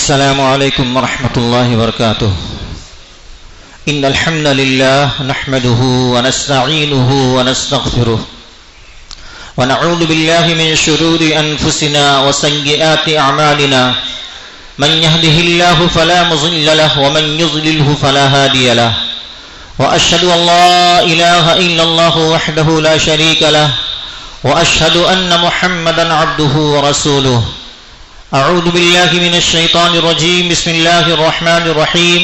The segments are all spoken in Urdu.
السلام عليكم ورحمة الله وبركاته. إن الحمد لله نحمده ونستعينه ونستغفره ونعوذ بالله من شرور أنفسنا وسيئات أعمالنا. من يهده الله فلا مضل له ومن يضلله فلا هادي له. وأشهد أن لا إله إلا الله وحده لا شريك له وأشهد أن محمدا عبده ورسوله. أعوذ بالله من الشيطان الرجيم. بسم الله الرحمن الرحيم.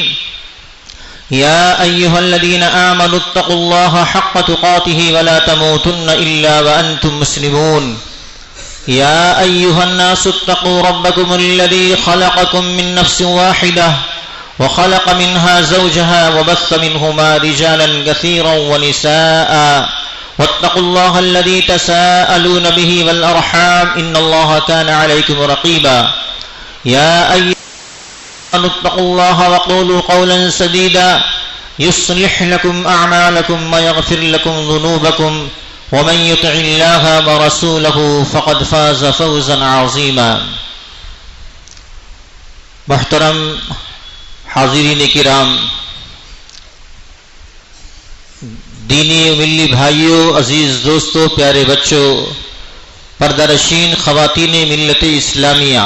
يا أيها الذين آمنوا اتقوا الله حق تقاته ولا تموتن إلا وأنتم مسلمون. يا أيها الناس اتقوا ربكم الذي خلقكم من نفس واحدة وخلق منها زوجها وبث منهما رجالا كثيرا ونساء واتقوا الله الذي تساءلون به والأرحام إن الله كان عليكم رقيبا. يا أيها الناس اتقوا الله وقولوا قولا سديدا يصلح لكم أعمالكم ويغفر لكم ذنوبكم ومن يطع الله ورسوله فقد فاز فوزا عظيما. محترم حاضرین کرام، دینی ملی بھائیوں، عزیز دوستوں، پیارے بچوں، پردہ نشین خواتین ملت اسلامیہ،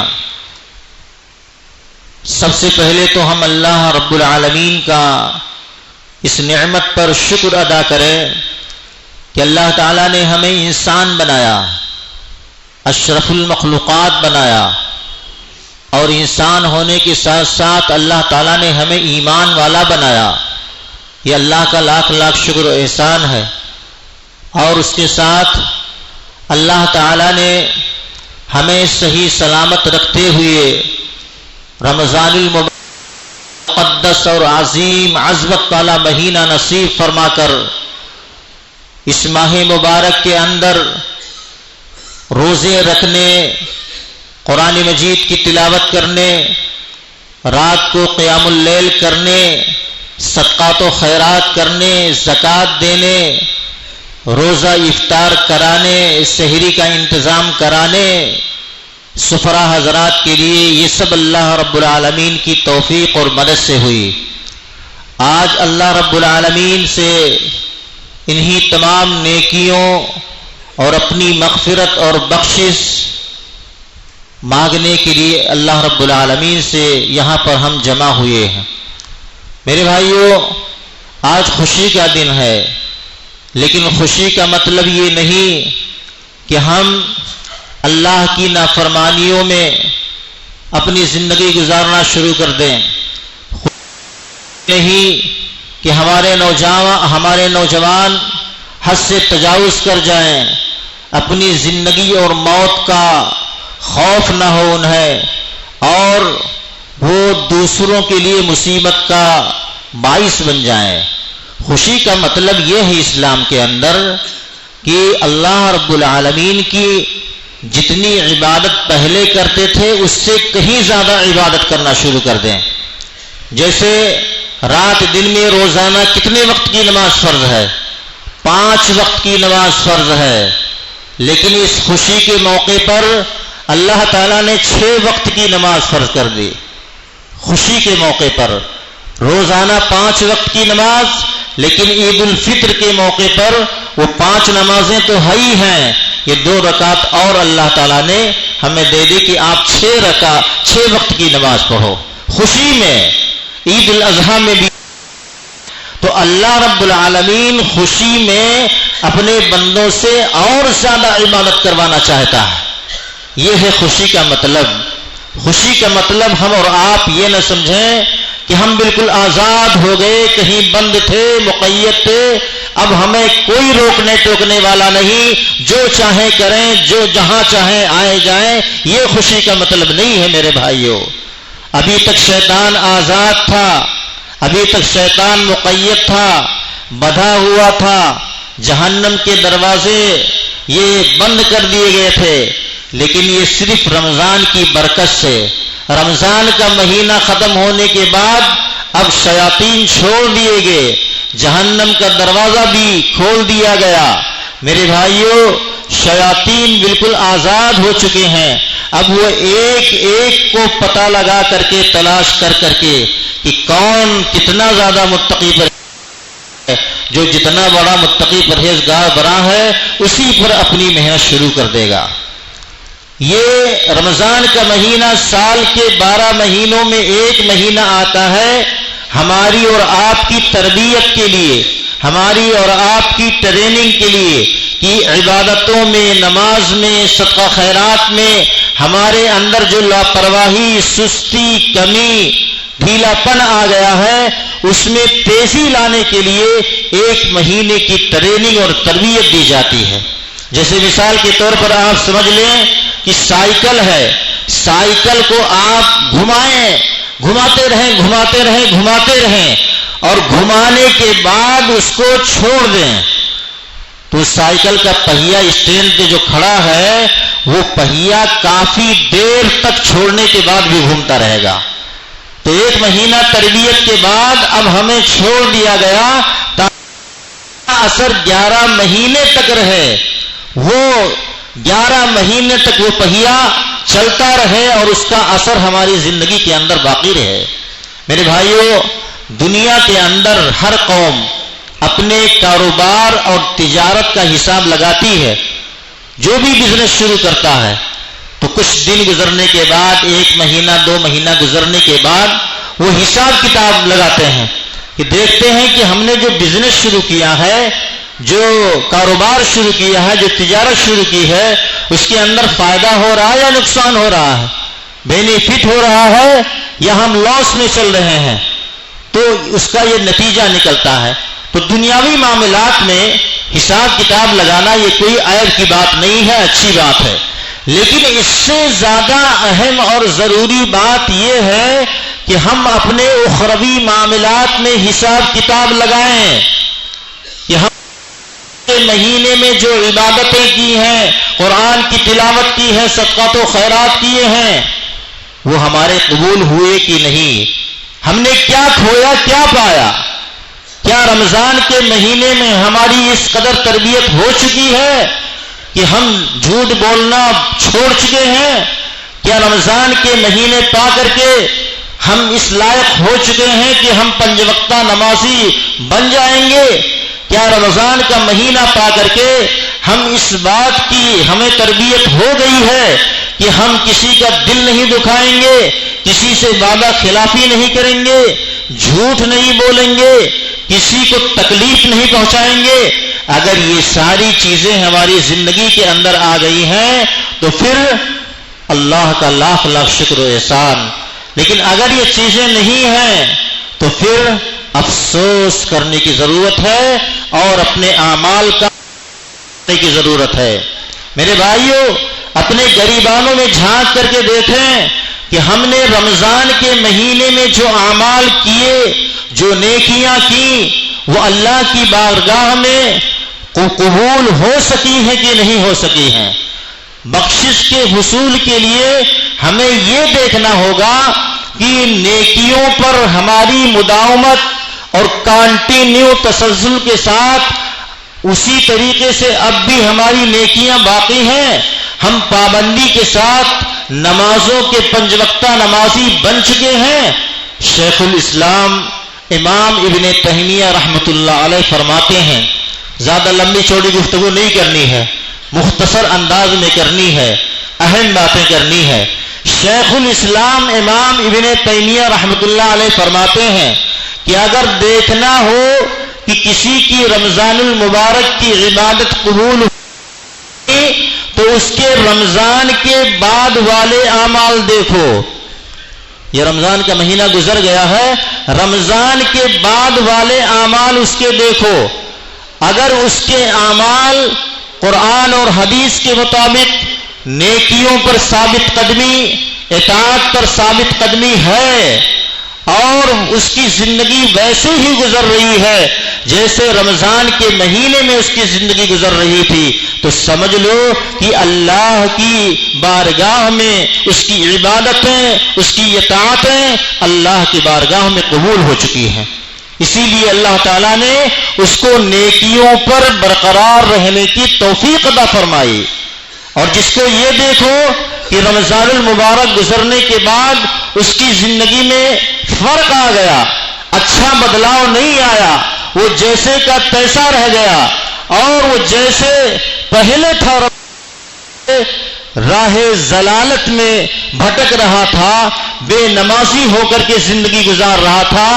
سب سے پہلے تو ہم اللہ رب العالمین کا اس نعمت پر شکر ادا کریں کہ اللہ تعالیٰ نے ہمیں انسان بنایا، اشرف المخلوقات بنایا، اور انسان ہونے کے ساتھ ساتھ اللہ تعالیٰ نے ہمیں ایمان والا بنایا. یہ اللہ کا لاکھ لاکھ شکر و احسان ہے. اور اس کے ساتھ اللہ تعالیٰ نے ہمیں صحیح سلامت رکھتے ہوئے رمضان المقدس اور عظیم عظمت والا مہینہ نصیب فرما کر اس ماہ مبارک کے اندر روزے رکھنے، قرآن مجید کی تلاوت کرنے، رات کو قیام اللیل کرنے، صدقات و خیرات کرنے، زکوٰۃ دینے، روزہ افطار کرانے، سحری کا انتظام کرانے سفرا حضرات کے لیے، یہ سب اللہ رب العالمین کی توفیق اور مدد سے ہوئی. آج اللہ رب العالمین سے انہی تمام نیکیوں اور اپنی مغفرت اور بخشش مانگنے کے لیے اللہ رب العالمین سے یہاں پر ہم جمع ہوئے ہیں. میرے بھائیوں، آج خوشی کا دن ہے، لیکن خوشی کا مطلب یہ نہیں کہ ہم اللہ کی نافرمانیوں میں اپنی زندگی گزارنا شروع کر دیں. نہیں کہ ہمارے نوجوان حد سے تجاوز کر جائیں، اپنی زندگی اور موت کا خوف نہ ہو انہیں، اور وہ دوسروں کے لیے مصیبت کا باعث بن جائیں. خوشی کا مطلب یہ ہے اسلام کے اندر کہ اللہ رب العالمین کی جتنی عبادت پہلے کرتے تھے اس سے کہیں زیادہ عبادت کرنا شروع کر دیں. جیسے رات دن میں روزانہ کتنے وقت کی نماز فرض ہے؟ 5 وقت کی نماز فرض ہے، لیکن اس خوشی کے موقع پر اللہ تعالیٰ نے 6 وقت کی نماز فرض کر دی. خوشی کے موقع پر روزانہ 5 وقت کی نماز، لیکن عید الفطر کے موقع پر وہ 5 نمازیں تو ہے ہی ہیں، یہ 2 رکعت اور اللہ تعالیٰ نے ہمیں دے دی کہ آپ 6 وقت کی نماز پڑھو. خوشی میں عید الاضحیٰ میں بھی تو اللہ رب العالمین خوشی میں اپنے بندوں سے اور زیادہ عبادت کروانا چاہتا ہے. یہ ہے خوشی کا مطلب. خوشی کا مطلب ہم اور آپ یہ نہ سمجھیں کہ ہم بالکل آزاد ہو گئے، کہیں بند تھے، مقید تھے، اب ہمیں کوئی روکنے ٹوکنے والا نہیں، جو چاہیں کریں، جو جہاں چاہیں آئے جائیں. یہ خوشی کا مطلب نہیں ہے میرے بھائیوں. ابھی تک شیطان آزاد تھا، ابھی تک شیطان مقید تھا، بندھا ہوا تھا، جہنم کے دروازے یہ بند کر دیے گئے تھے. لیکن یہ صرف رمضان کی برکت سے، رمضان کا مہینہ ختم ہونے کے بعد اب شیاطین چھوڑ دیے گئے، جہنم کا دروازہ بھی کھول دیا گیا. میرے بھائیوں، شیاطین بالکل آزاد ہو چکے ہیں. اب وہ ایک ایک کو پتہ لگا کر کے تلاش کر کر کے کہ کون کتنا زیادہ متقی ہے، جو جتنا بڑا متقی پرہیزگار بنا ہے اسی پر اپنی محنت شروع کر دے گا۔ یہ رمضان کا مہینہ سال کے 12 مہینوں میں ایک مہینہ آتا ہے ہماری اور آپ کی تربیت کے لیے، ہماری اور آپ کی ٹریننگ کے لیے کہ عبادتوں میں، نماز میں، صدقہ خیرات میں ہمارے اندر جو لاپرواہی، سستی، کمی، ڈھیلا پن آ گیا ہے اس میں تیزی لانے کے لیے ایک مہینے کی ٹریننگ اور تربیت دی جاتی ہے۔ جیسے مثال کے طور پر آپ سمجھ لیں کہ سائیکل ہے، سائیکل کو آپ گھمائیں، گھماتے رہیں گھماتے رہیں گھماتے رہیں اور گھمانے کے بعد اس کو چھوڑ دیں تو سائیکل کا پہیا اسٹینڈ پہ جو کھڑا ہے وہ پہیا کافی دیر تک چھوڑنے کے بعد بھی گھومتا رہے گا۔ تو ایک مہینہ تربیت کے بعد اب ہمیں چھوڑ دیا گیا تاکہ اثر 11 مہینے تک رہے، وہ 11 مہینے تک وہ پہیا چلتا رہے اور اس کا اثر ہماری زندگی کے اندر باقی رہے۔ میرے بھائیوں، دنیا کے اندر ہر قوم اپنے کاروبار اور تجارت کا حساب لگاتی ہے۔ جو بھی بزنس شروع کرتا ہے تو کچھ دن گزرنے کے بعد، 1 مہینہ 2 مہینہ گزرنے کے بعد وہ حساب کتاب لگاتے ہیں کہ دیکھتے ہیں کہ ہم نے جو بزنس شروع کیا ہے، جو کاروبار شروع کیا ہے، جو تجارت شروع کی ہے، اس کے اندر فائدہ ہو رہا ہے یا نقصان ہو رہا ہے، بینیفٹ ہو رہا ہے یا ہم لاس میں چل رہے ہیں، تو اس کا یہ نتیجہ نکلتا ہے۔ تو دنیاوی معاملات میں حساب کتاب لگانا یہ کوئی عیب کی بات نہیں ہے، اچھی بات ہے، لیکن اس سے زیادہ اہم اور ضروری بات یہ ہے کہ ہم اپنے اخروی معاملات میں حساب کتاب لگائیں کہ ہم مہینے میں جو عبادتیں کی ہیں، قرآن کی تلاوت کی ہے، صدقات و خیرات کیے ہیں، وہ ہمارے قبول ہوئے کہ نہیں، ہم نے کیا کھویا کیا پایا، کیا رمضان کے مہینے میں ہماری اس قدر تربیت ہو چکی ہے کہ ہم جھوٹ بولنا چھوڑ چکے ہیں، کیا رمضان کے مہینے پا کر کے ہم اس لائق ہو چکے ہیں کہ ہم 5 وقتہ نمازی بن جائیں گے، کیا رمضان کا مہینہ پا کر کے ہم اس بات کی ہمیں تربیت ہو گئی ہے کہ ہم کسی کا دل نہیں دکھائیں گے، کسی سے وعدہ خلافی نہیں کریں گے، جھوٹ نہیں بولیں گے، کسی کو تکلیف نہیں پہنچائیں گے۔ اگر یہ ساری چیزیں ہماری زندگی کے اندر آ گئی ہیں تو پھر اللہ کا لاکھ لاکھ شکر و احسان، لیکن اگر یہ چیزیں نہیں ہیں تو پھر افسوس کرنے کی ضرورت ہے اور اپنے اعمال کا کرنے کی ضرورت ہے۔ میرے بھائیوں، اپنے گریبانوں میں جھانک کر کے دیکھیں کہ ہم نے رمضان کے مہینے میں جو اعمال کیے، جو نیکیاں کی، وہ اللہ کی بارگاہ میں قبول ہو سکی ہیں کہ نہیں ہو سکی ہیں۔ بخشش کے حصول کے لیے ہمیں یہ دیکھنا ہوگا کہ نیکیوں پر ہماری مداومت اور کانٹینیو تسلسل کے ساتھ اسی طریقے سے اب بھی ہماری نیکیاں باقی ہیں، ہم پابندی کے ساتھ نمازوں کے 5 وقتہ نمازی بن چکے ہیں۔ شیخ الاسلام امام ابن تیمیہ رحمۃ اللہ علیہ فرماتے ہیں، زیادہ لمبی چوڑی گفتگو نہیں کرنی ہے، مختصر انداز میں کرنی ہے، اہم باتیں کرنی ہے۔ شیخ الاسلام امام ابن تیمیہ رحمۃ اللہ علیہ فرماتے ہیں کہ اگر دیکھنا ہو کہ کسی کی رمضان المبارک کی عبادت قبول ہوئی تو اس کے رمضان کے بعد والے اعمال دیکھو۔ یہ رمضان کا مہینہ گزر گیا ہے، رمضان کے بعد والے اعمال اس کے دیکھو۔ اگر اس کے اعمال قرآن اور حدیث کے مطابق نیکیوں پر ثابت قدمی، اطاعت پر ثابت قدمی ہے اور اس کی زندگی ویسے ہی گزر رہی ہے جیسے رمضان کے مہینے میں اس کی زندگی گزر رہی تھی، تو سمجھ لو کہ اللہ کی بارگاہ میں اس کی عبادتیں، اس کی اطاعتیں اللہ کی بارگاہ میں قبول ہو چکی ہیں۔ اسی لیے اللہ تعالیٰ نے اس کو نیکیوں پر برقرار رہنے کی توفیق عطا فرمائی۔ اور جس کو یہ دیکھو کہ رمضان المبارک گزرنے کے بعد اس کی زندگی میں فرق آ گیا، اچھا بدلاؤ نہیں آیا، وہ جیسے کا تیسا رہ گیا، اور وہ جیسے پہلے تھا راہ ضلالت میں بھٹک رہا تھا، بے نمازی ہو کر کے زندگی گزار رہا تھا،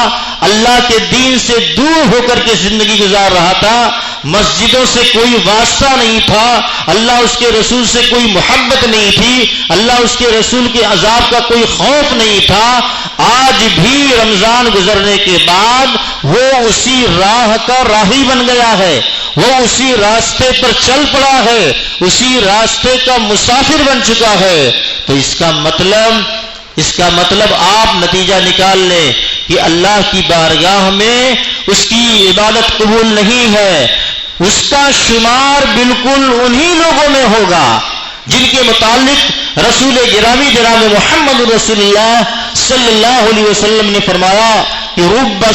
اللہ کے دین سے دور ہو کر کے زندگی گزار رہا تھا، مسجدوں سے کوئی واسطہ نہیں تھا، اللہ اس کے رسول سے کوئی محبت نہیں تھی، اللہ اس کے رسول کے عذاب کا کوئی خوف نہیں تھا، آج بھی رمضان گزرنے کے بعد وہ اسی راہ کا راہی بن گیا ہے، وہ اسی راستے پر چل پڑا ہے، اسی راستے کا مسافر بن چکا ہے۔ تو اس کا مطلب آپ نتیجہ نکال لیں کہ اللہ کی بارگاہ میں اس کی عبادت قبول نہیں ہے، اس کا شمار بالکل انہی لوگوں میں ہوگا جن کے متعلق رسول گرامی جناب محمد رسول اللہ صلی اللہ علیہ وسلم نے فرمایا کہ رب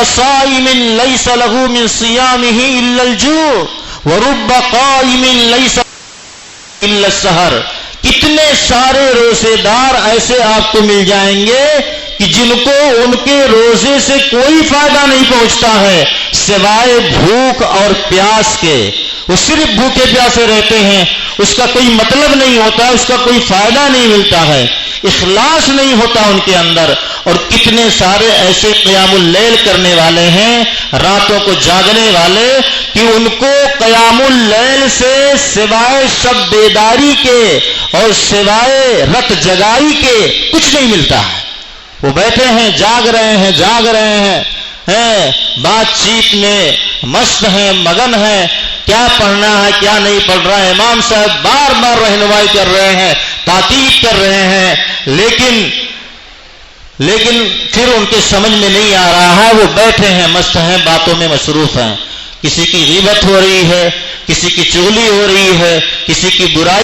صائم لیس له من صیامه الا الجوع ورب قائم لیس الا السحر۔ کتنے سارے روزے دار ایسے آپ کو مل جائیں گے کہ جن کو ان کے روزے سے کوئی فائدہ نہیں پہنچتا ہے سوائے بھوک اور پیاس کے، وہ صرف بھوکے پیاسے رہتے ہیں، اس کا کوئی مطلب نہیں ہوتا، اس کا کوئی فائدہ نہیں ملتا ہے، اخلاص نہیں ہوتا ان کے اندر۔ اور کتنے سارے ایسے قیام اللیل کرنے والے ہیں، راتوں کو جاگنے والے، کہ ان کو قیام اللیل سے سوائے شب بیداری کے اور سوائے رت جگائی کے کچھ نہیں ملتا ہے۔ وہ بیٹھے ہیں، جاگ رہے ہیں، بات چیت میں مست ہیں، مگن ہیں، کیا پڑھنا ہے کیا نہیں پڑھ رہا ہے، امام صاحب بار بار رہنمائی کر رہے ہیں، تاکید کر رہے ہیں، لیکن پھر ان کے سمجھ میں نہیں آ رہا ہے، وہ بیٹھے ہیں، مست ہیں، باتوں میں مصروف ہیں، کسی کی غیبت ہو رہی ہے، کسی کی چغلی ہو رہی ہے، کسی کی برائی،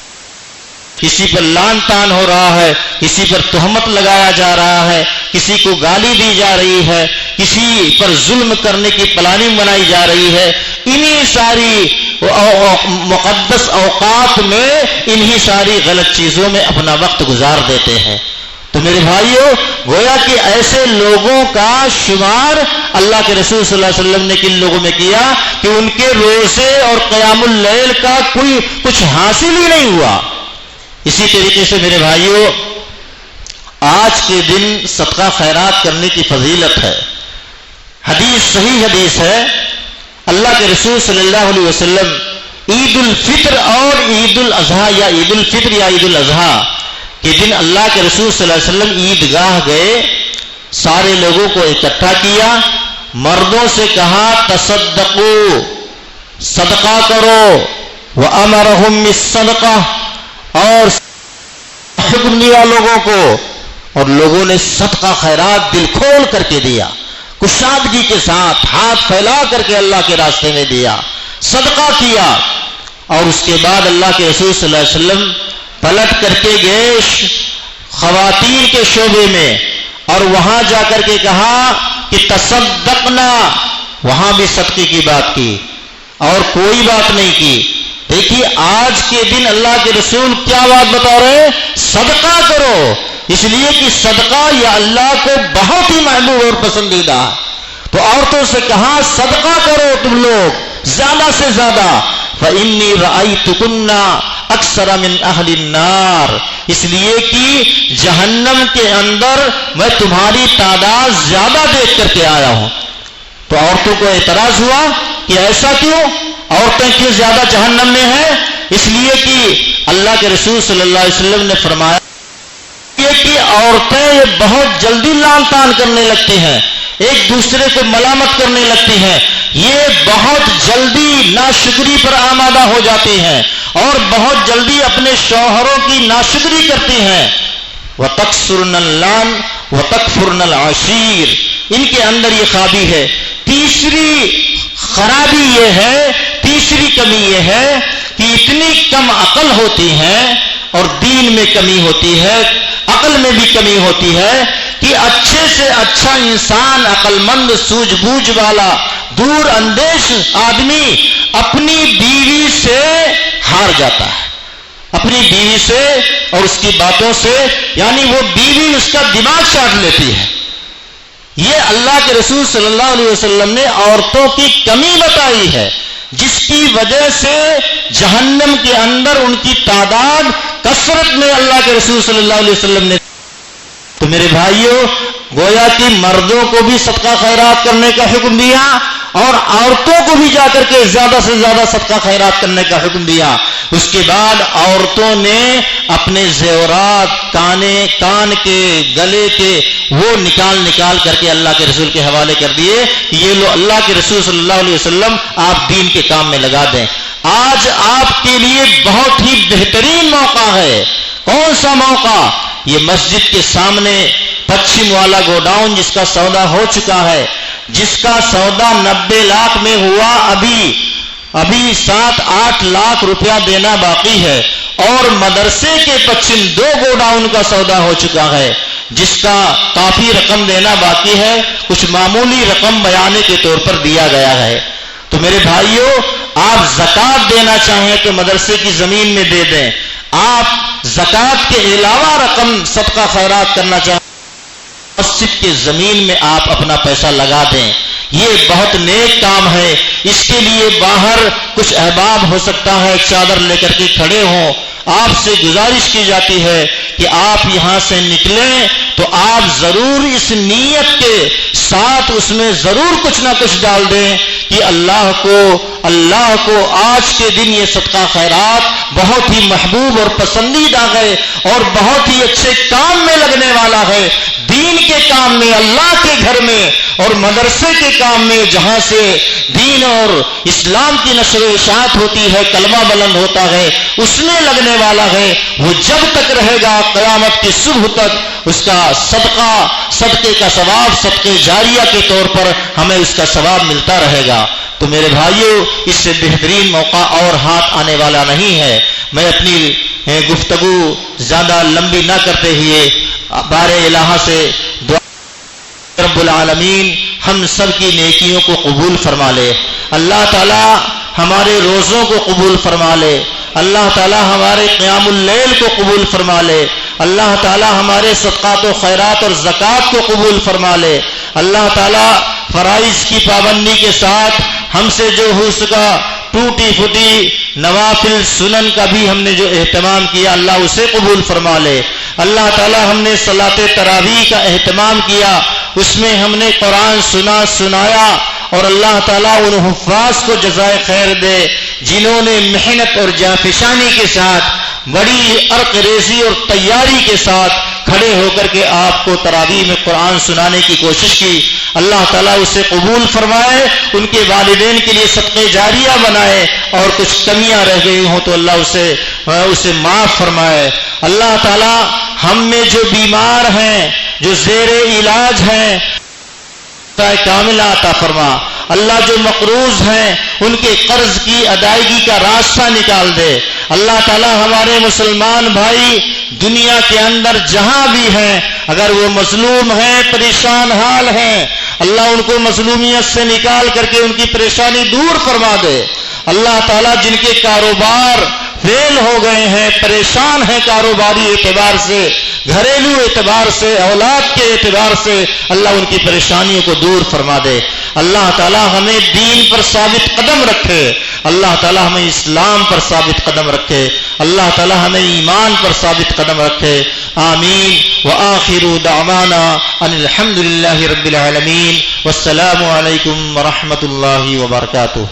کسی پر لان تان ہو رہا ہے، کسی پر تہمت لگایا جا رہا ہے، کسی کو گالی دی جا رہی ہے، کسی پر ظلم کرنے کی پلاننگ بنائی جا رہی ہے۔ انہی ساری مقدس اوقات میں انہی ساری غلط چیزوں میں اپنا وقت گزار دیتے ہیں۔ تو میرے بھائیوں، گویا کہ ایسے لوگوں کا شمار اللہ کے رسول صلی اللہ علیہ وسلم نے کن لوگوں میں کیا کہ ان کے روزے اور قیام اللیل کا کوئی کچھ حاصل ہی نہیں ہوا۔ اسی طریقے سے میرے بھائیوں، آج کے دن صدقہ خیرات کرنے کی فضیلت ہے۔ صحیح حدیث ہے، اللہ کے رسول صلی اللہ علیہ وسلم عید الفطر اور عید الاضحیٰ یا عید الفطر یا عید الاضحیٰ کے دن اللہ کے رسول صلی اللہ علیہ وسلم عیدگاہ گئے، سارے لوگوں کو اکٹھا کیا، مردوں سے کہا تصدقوا، صدقہ کرو، وَأَمَرَهُمْ بِالصَّدْقَةِ، اور حکم دیا لوگوں کو، اور لوگوں نے صدقہ خیرات دل کھول کر کے دیا، کشادگی کے ساتھ ہاتھ پھیلا کر کے اللہ کے راستے میں دیا، صدقہ کیا۔ اور اس کے بعد اللہ کے رسول صلی اللہ علیہ وسلم پلٹ کر کے گئے خواتین کے شعبے میں، اور وہاں جا کر کے کہا کہ تصدقنا، وہاں بھی صدقے کی بات کی اور کوئی بات نہیں کی۔ دیکھیے آج کے دن اللہ کے رسول کیا بات بتا رہے ہیں؟ صدقہ کرو، اس لیے کہ صدقہ یہ اللہ کو بہت ہی محبوب اور پسندیدہ ہے۔ تو عورتوں سے کہا صدقہ کرو تم لوگ زیادہ سے زیادہ، فإنی رأیتکن اکثر من اہل النار، اس لیے کہ جہنم کے اندر میں تمہاری تعداد زیادہ دیکھ کر کے آیا ہوں۔ تو عورتوں کو اعتراض ہوا کہ ایسا کیوں، عورتیں کیوں زیادہ جہنم میں ہیں؟ اس لیے کہ اللہ کے رسول صلی اللہ علیہ وسلم نے فرمایا کہ عورتیں بہت جلدی لان تان کرنے لگتی ہیں، ایک دوسرے کو ملامت کرنے لگتی ہیں، یہ بہت جلدی ناشکری پر آمادہ ہو جاتی ہیں اور بہت جلدی اپنے شوہروں کی ناشکری کرتی ہیں۔ وَتَكْسُرْنَ اللَّانَ وَتَكْفُرْنَ الْعَشِيرَ، ان کے اندر یہ خرابی ہے۔ تیسری خرابی یہ ہے، تیسری کمی یہ ہے کہ اتنی کم عقل ہوتی ہے اور دین میں کمی ہوتی ہے، عقل میں بھی کمی ہوتی ہے کہ اچھے سے اچھا انسان، عقل مند، سوجھ بوجھ والا، دور اندیش آدمی اپنی بیوی سے ہار جاتا ہے، اپنی بیوی سے اور اس کی باتوں سے، یعنی وہ بیوی اس کا دماغ چاٹ لیتی ہے. یہ اللہ کے رسول صلی اللہ علیہ وسلم نے عورتوں کی کمی بتائی ہے، جس کی وجہ سے جہنم کے اندر ان کی تعداد کثرت میں اللہ کے رسول صلی اللہ علیہ وسلم نے. تو میرے بھائیوں، گویا کہ مردوں کو بھی صدقہ خیرات کرنے کا حکم دیا اور عورتوں کو بھی جا کر کے زیادہ سے زیادہ صدقہ خیرات کرنے کا حکم دیا. اس کے بعد عورتوں نے اپنے زیورات، کان کے، گلے کے، وہ نکال کر کے اللہ کے رسول کے حوالے کر دیے کہ یہ لو اللہ کے رسول صلی اللہ علیہ وسلم آپ دین کے کام میں لگا دیں. آج آپ کے لیے بہت ہی بہترین موقع ہے. کون سا موقع؟ یہ مسجد کے سامنے پچھم والا گوڈاؤن جس کا سودا ہو چکا ہے، جس کا سودا 90 لاکھ میں ہوا، ابھی 7-8 لاکھ روپیہ دینا باقی ہے، اور مدرسے کے پچھم 2 گوڈاؤن کا سودا ہو چکا ہے جس کا کافی رقم دینا باقی ہے، کچھ معمولی رقم بیانے کے طور پر دیا گیا ہے. تو میرے بھائیوں، آپ زکوٰۃ دینا چاہیں تو مدرسے کی زمین میں دے دیں. آپ زکوٰۃ کے علاوہ رقم صدقہ خیرات کرنا چاہیں مسجد کے زمین میں آپ اپنا پیسہ لگا دیں. یہ بہت نیک کام ہے. اس کے لیے باہر کچھ احباب ہو سکتا ہے چادر لے کر کے کھڑے ہوں. آپ سے گزارش کی جاتی ہے کہ آپ یہاں سے نکلیں تو آپ ضرور اس نیت کے ساتھ اس میں ضرور کچھ نہ کچھ ڈال دیں کہ اللہ کو آج کے دن یہ صدقہ خیرات بہت ہی محبوب اور پسندیدہ ہے اور بہت ہی اچھے کام میں لگنے والا ہے. دین کے کام میں، اللہ کے گھر میں اور مدرسے کے کام میں، جہاں سے دین اور اسلام کی نشر و اشاعت ہوتی ہے، کلمہ بلند ہوتا ہے، اس میں لگنے والا ہے. وہ جب تک رہے گا قیامت کی صبح تک اس کا صدقے کا ثواب صدقے جاریہ کے طور پر ہمیں اس کا ثواب ملتا رہے گا. تو میرے بھائیوں، اس سے بہترین موقع اور ہاتھ آنے والا نہیں ہے. میں اپنی گفتگو زیادہ لمبی نہ کرتے ہوئے بار الہ سے دعا رب العالمین ہم سب کی نیکیوں کو قبول فرما لے. اللہ تعالی ہمارے روزوں کو قبول فرما لے. اللہ تعالی ہمارے قیام اللیل کو قبول فرما لے. اللہ تعالی ہمارے صدقات و خیرات اور زکوٰۃ کو قبول فرما لے. اللہ تعالی فرائض کی پابندی کے ساتھ ہم سے جو ہو سکا ٹوٹی پھوٹی نوافل سنن کا بھی ہم نے جو اہتمام کیا، اللہ اسے قبول فرما لے. اللہ تعالی ہم نے صلاۃ تراویح کا اہتمام کیا، اس میں ہم نے قرآن سنایا، اور اللہ تعالیٰ ان حفاظ کو جزائے خیر دے جنہوں نے محنت اور جانفشانی کے ساتھ بڑی عرق ریزی اور تیاری کے ساتھ کھڑے ہو کر کے آپ کو تراویح میں قرآن سنانے کی کوشش کی. اللہ تعالیٰ اسے قبول فرمائے، ان کے والدین کے لیے صدقے جاریہ بنائے، اور کچھ کمیاں رہ گئی ہوں تو اللہ اسے معاف فرمائے. اللہ تعالیٰ ہم میں جو بیمار ہیں، جو زیر علاج ہیں، کاملہ عطا فرما. اللہ جو مقروض ہیں ان کے قرض کی ادائیگی کا راستہ نکال دے. اللہ تعالی ہمارے مسلمان بھائی دنیا کے اندر جہاں بھی ہیں، اگر وہ مظلوم ہیں، پریشان حال ہیں، اللہ ان کو مظلومیت سے نکال کر کے ان کی پریشانی دور فرما دے. اللہ تعالیٰ جن کے کاروبار فیل ہو گئے ہیں، پریشان ہیں کاروباری اعتبار سے، گھریلو اعتبار سے، اولاد کے اعتبار سے، اللہ ان کی پریشانیوں کو دور فرما دے. اللہ تعالیٰ ہمیں دین پر ثابت قدم رکھے. اللہ تعالیٰ ہمیں اسلام پر ثابت قدم رکھے. اللہ تعالیٰ ہمیں ایمان پر ثابت قدم رکھے. آمین. وآخر دعوانا ان الحمد للہ رب العالمین. والسلام علیکم ورحمۃ اللہ وبرکاتہ.